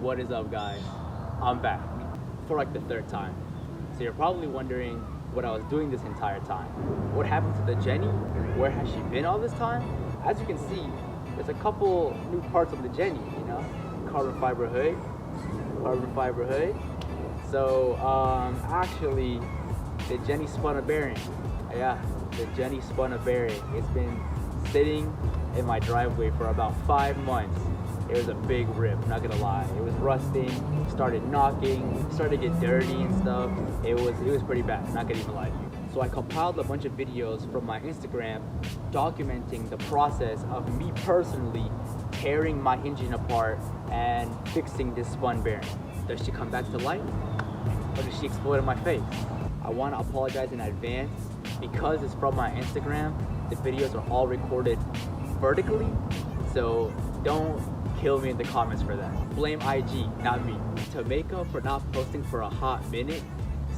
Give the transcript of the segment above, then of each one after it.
What is up, guys? I'm back for like the third time. So you're probably wondering what I was doing this entire time. What happened to the Jenny? Where has she been all this time? As you can see, there's a couple new parts of the Jenny, you know? Carbon fiber hood. So actually the Jenny spun a bearing. Yeah, the Jenny spun a bearing. It's been sitting in my driveway for about 5 months. It was a big rip, not gonna lie. It was rusting, started knocking, started to get dirty and stuff. It was pretty bad, not gonna even lie to you. So I compiled a bunch of videos from my Instagram documenting the process of me personally tearing my engine apart and fixing this spun bearing. Does she come back to life, or does she explode in my face? I want to apologize in advance because it's from my Instagram. The videos are all recorded vertically, so don't kill me in the comments for that. Blame IG, not me. To make up for not posting for a hot minute,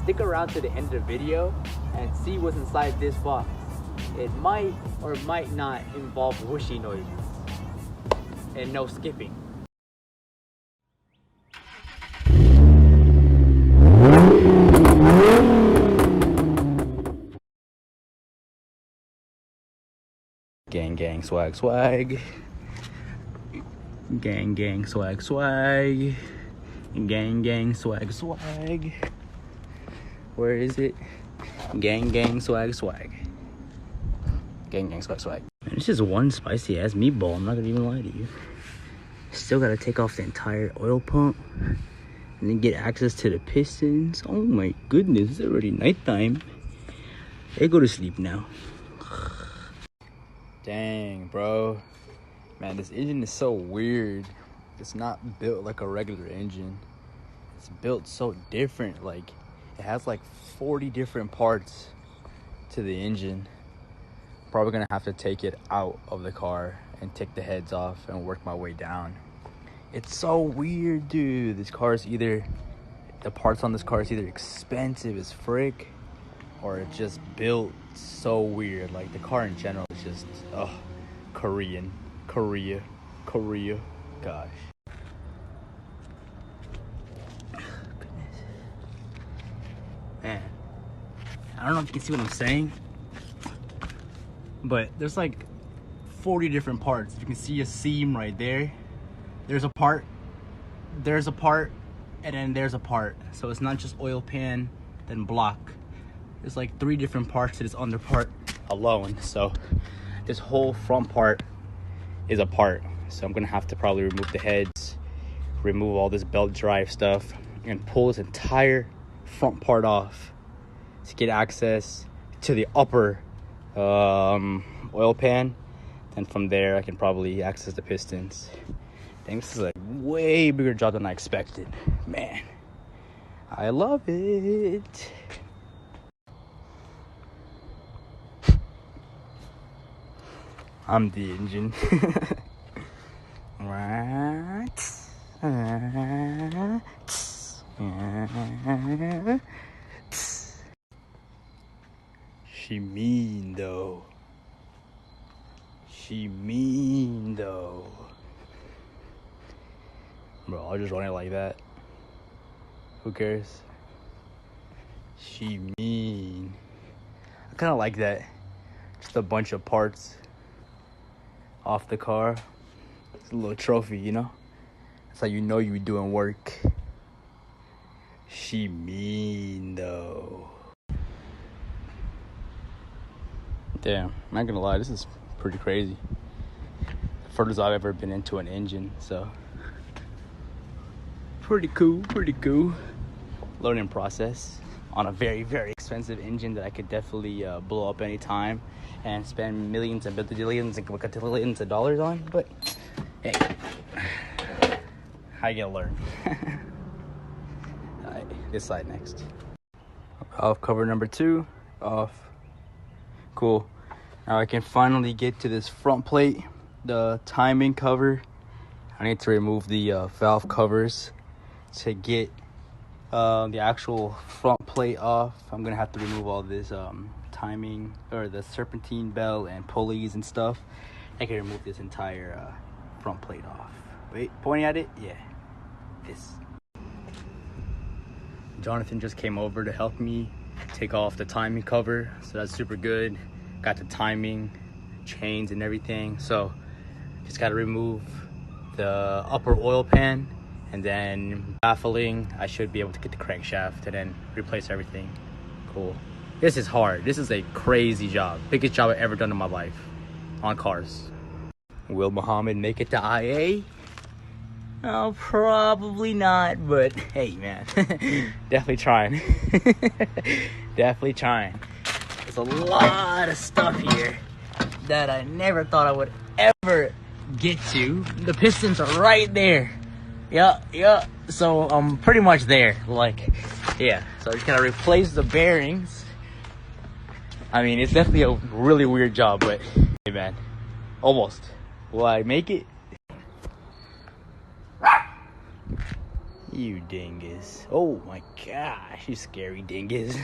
stick around to the end of the video and see what's inside this box. It might or might not involve whooshy noises. And no skipping. Gang, gang, swag, swag. Gang, gang, swag, swag. Gang, gang, swag, swag. Where is it? Gang, gang, swag, swag. Gang, gang, swag, swag. Man, it's just one spicy ass meatball. I'm not gonna even lie to you. Still gotta take off the entire oil pump and then get access to the pistons. Oh my goodness, it's already nighttime. Hey, go to sleep now. Dang, bro. Man, this engine is so weird. It's not built like a regular engine. It's built so different. Like, it has like 40 different parts to the engine. Probably gonna have to take it out of the car and take the heads off and work my way down. It's so weird, dude. This car is either, the parts on this car is either expensive as frick, or it's just built so weird. Like, the car in general is just, Korea. Gosh. Goodness. Man, I don't know if you can see what I'm saying, but there's like 40 different parts. You can see a seam right there. There's a part, and then there's a part. So it's not just oil pan, then block. There's like 3 different parts to this under part alone. So this whole front part is a part. So I'm gonna have to probably remove the heads, remove all this belt drive stuff, and pull this entire front part off to get access to the upper oil pan. And from there I can probably access the pistons. Dang, this is a way bigger job than I expected. Man, I love it. I'm the engine. She mean though. Bro, I'll just run it like that. Who cares? She mean. I kind of like that. Just a bunch of parts off the car. It's a little trophy, you know? That's how you know you be doing work. She mean though. Damn, I'm not gonna lie, this is pretty crazy. The furthest I've ever been into an engine, so pretty cool. Learning process on a very, very expensive engine that I could definitely blow up anytime and spend millions and billions and quadrillions of dollars on. But hey, how you gonna learn? Alright, this side next. Off cover number 2 off. Cool. Now I can finally get to this front plate, the timing cover. I need to remove the valve covers to get the actual front plate off. I'm gonna have to remove all this timing, or the serpentine belt and pulleys and stuff. I can remove this entire front plate off. Wait, pointing at it? Yeah. this. Jonathan just came over to help me take off the timing cover, so that's super good. Got the timing chains and everything, so just got to remove the upper oil pan, and then baffling, I should be able to get the crankshaft and then replace everything. Cool. This is hard. This is a crazy job. Biggest job I've ever done in my life on cars. Will Muhammad make it to IA? Oh, probably not, but hey, man, definitely trying. Definitely trying. There's a lot of stuff here that I never thought I would ever get to. The pistons are right there. Yeah. So I'm pretty much there. Like, yeah. So I just gotta replace the bearings. I mean, it's definitely a really weird job, but hey, man, almost. Will I make it? You dingus. Oh my gosh, you scary dingus.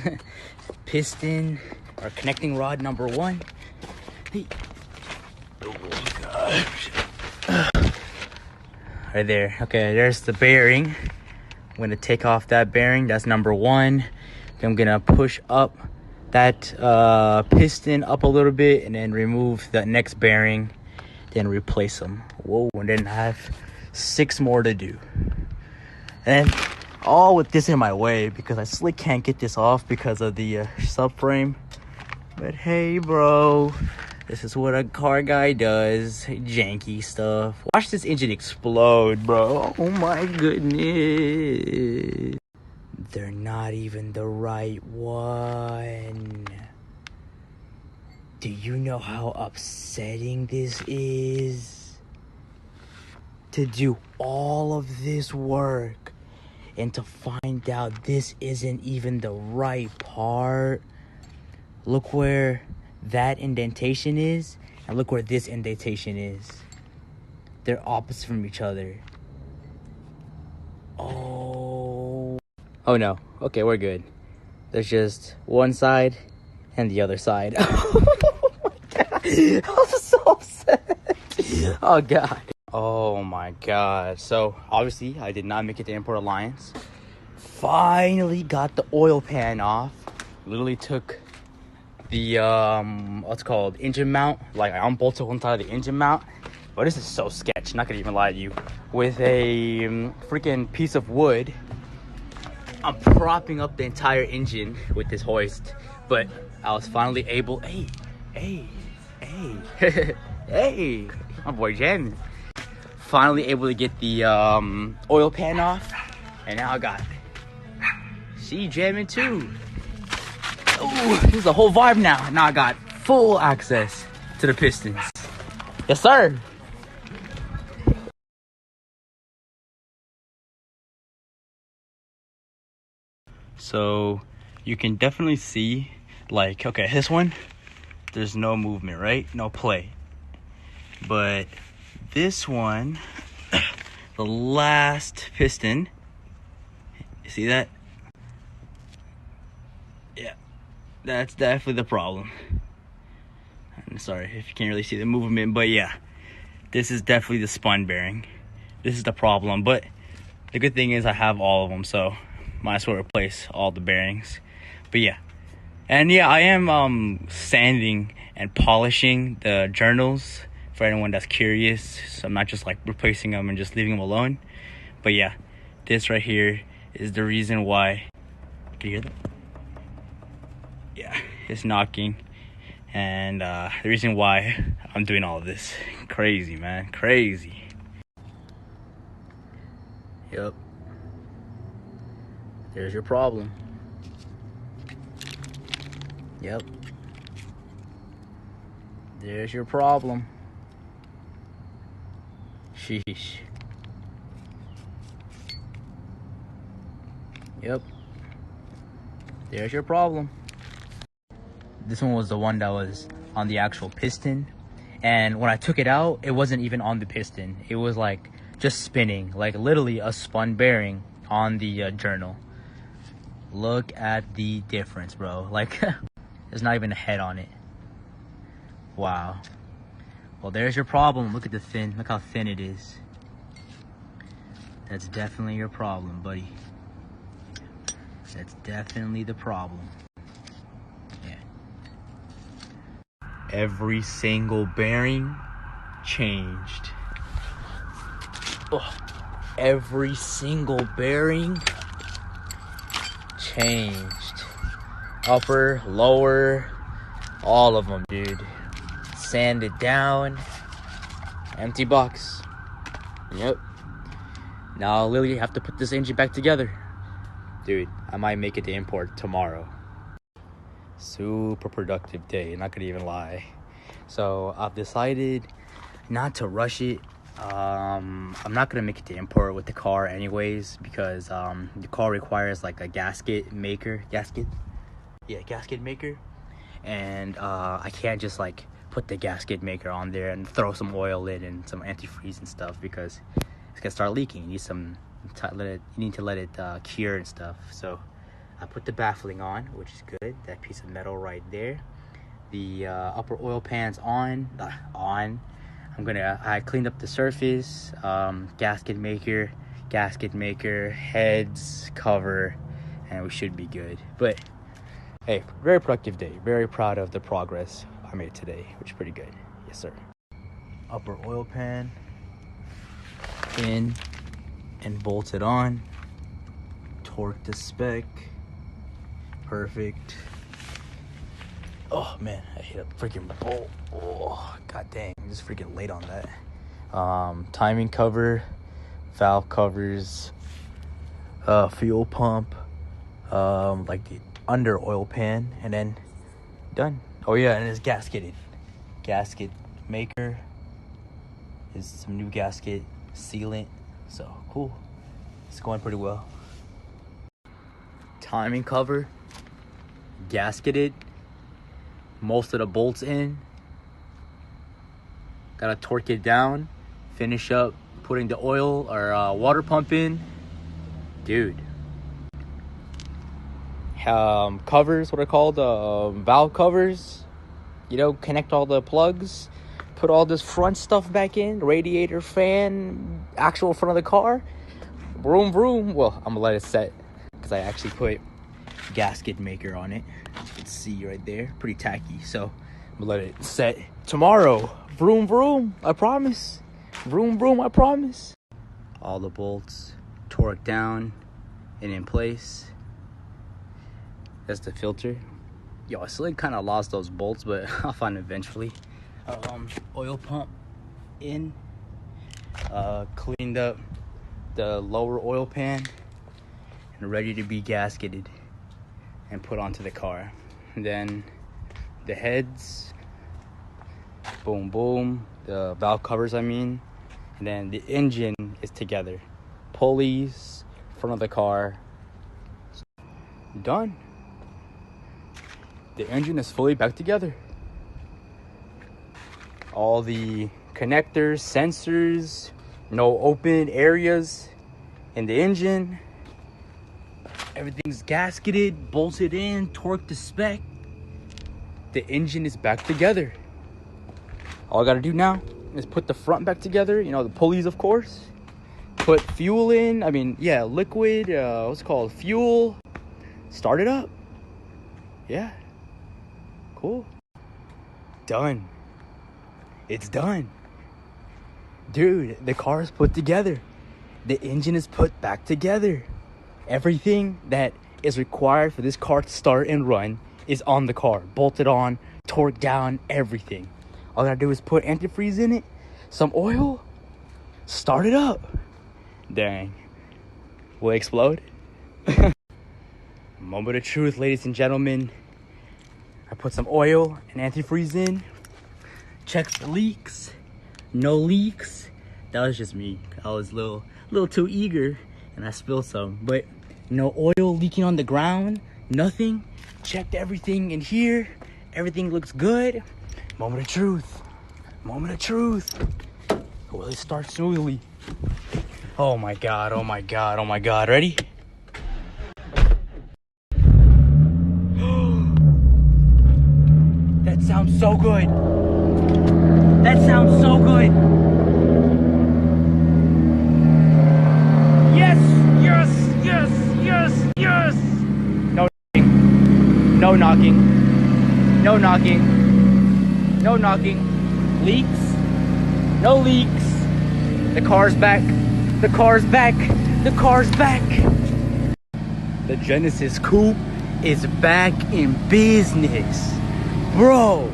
Piston or connecting rod number 1. Hey. Oh gosh. Right there. Okay, there's the bearing. I'm gonna take off that bearing. That's number 1. Then I'm gonna push up that piston up a little bit and then remove the next bearing, then replace them. Whoa, and then I have 6 more to do. And all with this in my way because I still can't get this off because of the subframe. But hey, bro, this is what a car guy does. Janky stuff. Watch this engine explode, bro. Oh my goodness. They're not even the right one. Do you know how upsetting this is? To do all of this work and to find out this isn't even the right part. Look where that indentation is, and look where this indentation is. They're opposite from each other. Oh no. Okay, we're good. There's just one side and the other side. Oh my god. I'm so upset. Oh god. Oh my god. So obviously I did not make it to Import Alliance. Finally got the oil pan off. Literally took the what's it called, engine mount. Like I unbolted one side of the engine mount. But this is so sketch, not gonna even lie to you. With a freaking piece of wood, I'm propping up the entire engine with this hoist. But I was finally able. Hey, hey, my boy Jen. Finally able to get the oil pan off, and now I got she jamming too. Ooh, this is a whole vibe now. Now I got full access to the pistons. Yes, sir. So you can definitely see, like, okay, this one, there's no movement, right? No play. But this one, the last piston, you see that? Yeah, that's definitely the problem. I'm sorry if you can't really see the movement, but yeah, this is definitely the spun bearing. This is the problem, but the good thing is I have all of them, so might as well replace all the bearings. But yeah, and yeah, I am sanding and polishing the journals for anyone that's curious. So I'm not just like replacing them and just leaving them alone. But yeah, this right here is the reason why. Can you hear that? Yeah, it's knocking, and the reason why I'm doing all of this. Crazy, man, crazy. Yep. There's your problem. Yep. There's your problem. Sheesh. Yep. There's your problem. This one was the one that was on the actual piston. And when I took it out, it wasn't even on the piston. It was like just spinning, like literally a spun bearing on the journal. Look at the difference, bro. Like, there's not even a head on it. Wow. Well, there's your problem. Look at the thin. Look how thin it is. That's definitely your problem, buddy. That's definitely the problem. Yeah. Every single bearing changed. Oh, every single bearing changed. Upper, lower, all of them, dude. Sanded down. Empty box. Yep. Now I'll literally have to put this engine back together. Dude, I might make it to import tomorrow. Super productive day, not gonna even lie. So I've decided not to rush it. I'm not gonna make it to import with the car anyways, because the car requires like a gasket maker. Gasket maker. And I can't just like put the gasket maker on there and throw some oil in and some antifreeze and stuff, because it's gonna start leaking. You need to let it cure and stuff. So I put the baffling on, which is good. That piece of metal right there. The upper oil pan's on. I cleaned up the surface. Gasket maker, heads, cover, and we should be good. But hey, very productive day. Very proud of the progress I made today, which is pretty good. Yes, sir. Upper oil pan in and bolted on. Torque to spec. Perfect. Oh man, I hit a freaking bolt. Oh, god dang, I'm just freaking late on that. Timing cover, valve covers, fuel pump, like the under oil pan, and then done. Oh yeah, and it's gasketed. Gasket maker is some new gasket sealant. So cool. It's going pretty well. Timing cover, gasketed. Most of the bolts in. Gotta torque it down. Finish up putting the oil or water pump in. Dude. Covers, what are called? Valve covers. You know, connect all the plugs. Put all this front stuff back in. Radiator, fan, actual front of the car. Vroom, vroom. Well, I'm gonna let it set, because I actually put gasket maker on it. You can see right there, pretty tacky. So I'm gonna let it set tomorrow. Vroom, vroom, I promise. Vroom, vroom, I promise. All the bolts torqued down and in place. That's the filter. Yo, I still kind of lost those bolts, but I'll find them eventually. Oil pump in. Cleaned up the lower oil pan and ready to be gasketed and put onto the car. And then the heads, boom, boom, the valve covers, I mean, and then the engine is together. Pulleys, front of the car, done. The engine is fully back together. All the connectors, sensors, no open areas in the engine. Everything's gasketed, bolted in, torqued to spec. The engine is back together. All I gotta do now is put the front back together. You know, the pulleys, of course. Put fuel in. Liquid. What's it called? Fuel. Start it up. Yeah. Cool. Done. It's done. Dude, the car is put together. The engine is put back together. Everything that is required for this car to start and run is on the car. Bolted on, torqued down, everything. All I gotta do is put antifreeze in it, some oil, start it up. Dang. Will it explode? Moment of truth, ladies and gentlemen. I put some oil and antifreeze in. Checked the leaks. No leaks. That was just me. I was a little too eager and I spilled some. But no oil leaking on the ground. Nothing. Checked everything in here. Everything looks good. Moment of truth. Moment of truth. Will it start smoothly? Oh my god, oh my god, oh my god. Ready? That sounds so good. That sounds so good. No knocking. No knocking. No knocking. Leaks. No leaks. The car's back. The car's back. The car's back. The Genesis Coupe is back in business. Bro,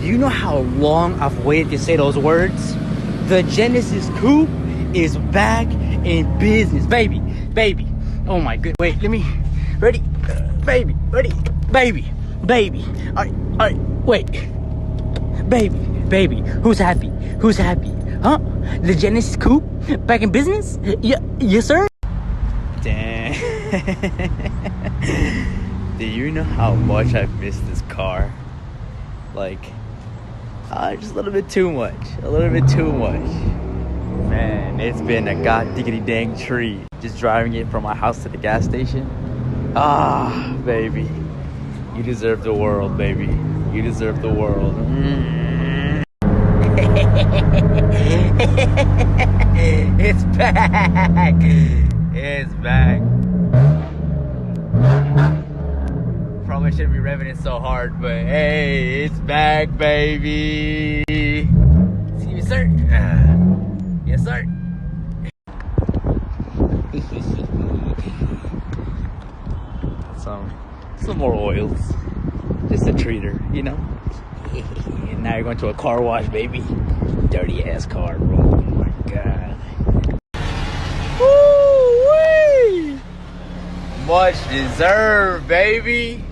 do you know how long I've waited to say those words? The Genesis Coupe is back in business. Baby, baby. Oh my good. Wait, let me. Ready? Baby, ready? Baby, baby. Alright, wait. Baby, baby. Who's happy? Who's happy? Huh? The Genesis Coupe back in business? Yes, sir. Damn. Do you know how much I've missed this car? Like, just a little bit too much. A little bit too much. Man, it's been a god diggity dang treat. Just driving it from my house to the gas station. Ah, baby. You deserve the world, baby. You deserve the world. It's back. It's back. Probably shouldn't be revving it so hard, but hey, it's back, baby. Excuse me, sir. Yes, sir. Some more oils. Just a treater, you know? And now you're going to a car wash, baby. Dirty ass car, bro. Oh my god. Woo-wee! Much deserved, baby.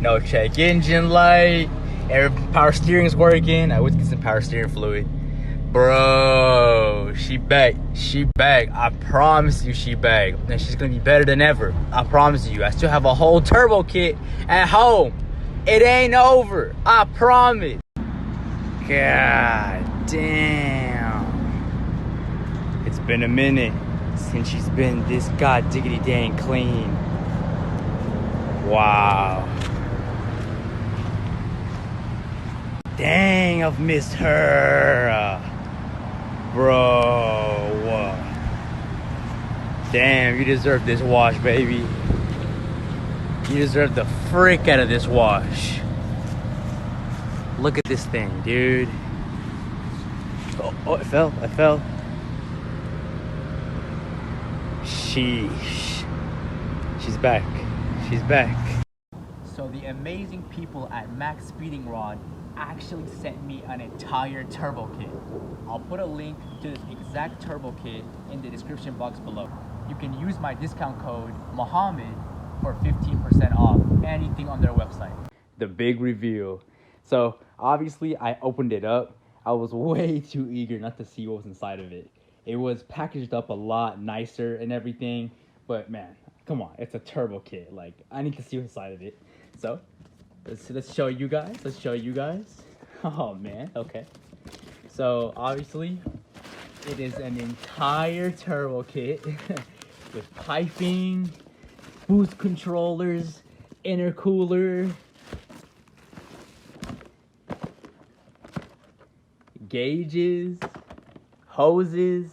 No check engine light. Power steering's working. I would get some power steering fluid. Bro, she back. She back. I promise you she back. And she's gonna be better than ever. I promise you. I still have a whole turbo kit at home. It ain't over. I promise. God damn. It's been a minute since she's been this god diggity dang clean. Wow. Dang, I've missed her. Bro. Damn, you deserve this wash, baby. You deserve the frick out of this wash. Look at this thing, dude. Oh, it fell. I fell. Sheesh. She's back. She's back. So the amazing people at MaxSpeedingRods actually sent me an entire turbo kit. I'll put a link to this exact turbo kit in the description box below. You can use my discount code Muhammad for 15% off anything on their website. The big reveal. So obviously I opened it up. I was way too eager not to see what was inside of it. It was packaged up a lot nicer and everything, but man, come on, it's a turbo kit. Like, I need to see what's inside of it. So let's show you guys. Let's show you guys. Oh man, okay. So obviously it is an entire turbo kit with piping, boost controllers, intercooler, gauges, hoses,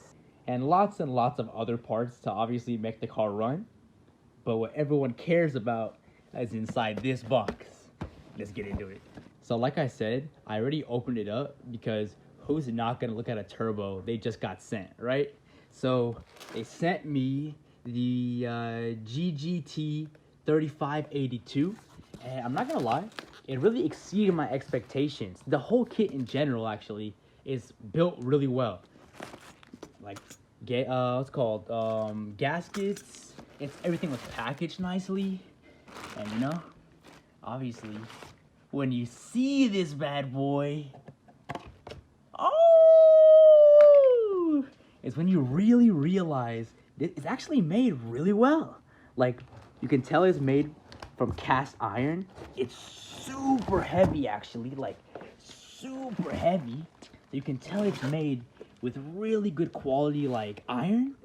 and lots of other parts to obviously make the car run. But what everyone cares about is inside this box. Let's get into it. So like I said, I already opened it up because who's not gonna look at a turbo they just got sent, right? So they sent me the GGT 3582, and I'm not gonna lie, it really exceeded my expectations. The whole kit in general actually is built really well. Like, what's called gaskets. Everything was packaged nicely, and you know, obviously, when you see this bad boy, oh, is when you really realize it's actually made really well. Like, you can tell it's made from cast iron. It's super heavy, actually, like super heavy. You can tell it's made with really good quality, like iron.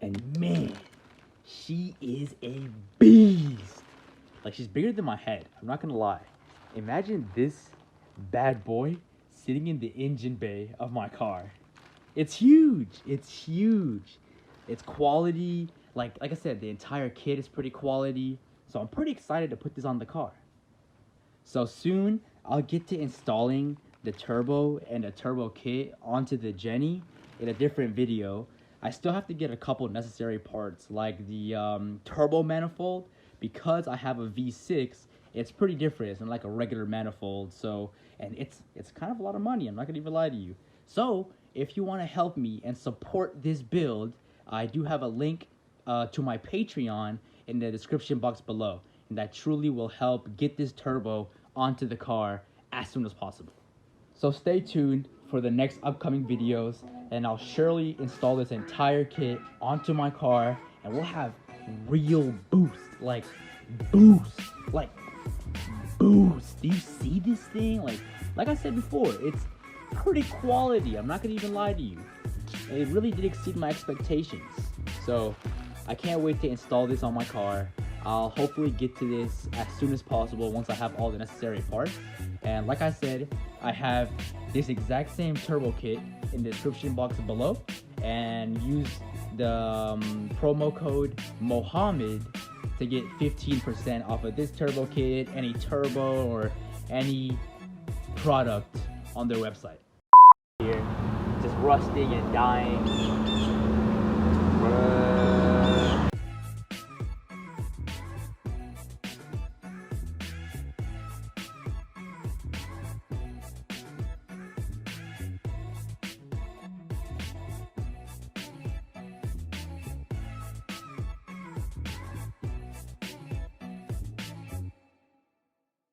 And man, she is a beast. Like, she's bigger than my head. I'm not gonna lie. Imagine this bad boy sitting in the engine bay of my car. It's huge. It's huge. It's quality. Like I said, the entire kit is pretty quality. So I'm pretty excited to put this on the car. So soon I'll get to installing the turbo and the turbo kit onto the Genny in a different video. I still have to get a couple necessary parts like the turbo manifold. Because I have a V6, it's pretty different. It's not like a regular manifold. So, and it's kind of a lot of money. I'm not gonna even lie to you. So if you want to help me and support this build, I do have a link to my Patreon in the description box below, and that truly will help get this turbo onto the car as soon as possible. So stay tuned for the next upcoming videos, and I'll surely install this entire kit onto my car, and we'll have real boost. Like boost. Do you see this thing? Like I said before, it's pretty quality. I'm not gonna even lie to you. It really did exceed my expectations. So I can't wait to install this on my car. I'll hopefully get to this as soon as possible once I have all the necessary parts. And like I said, I have this exact same turbo kit in the description box below, and use the promo code Mohammed to get 15% off of this turbo kit, any turbo or any product on their website. Here, just rusting and dying.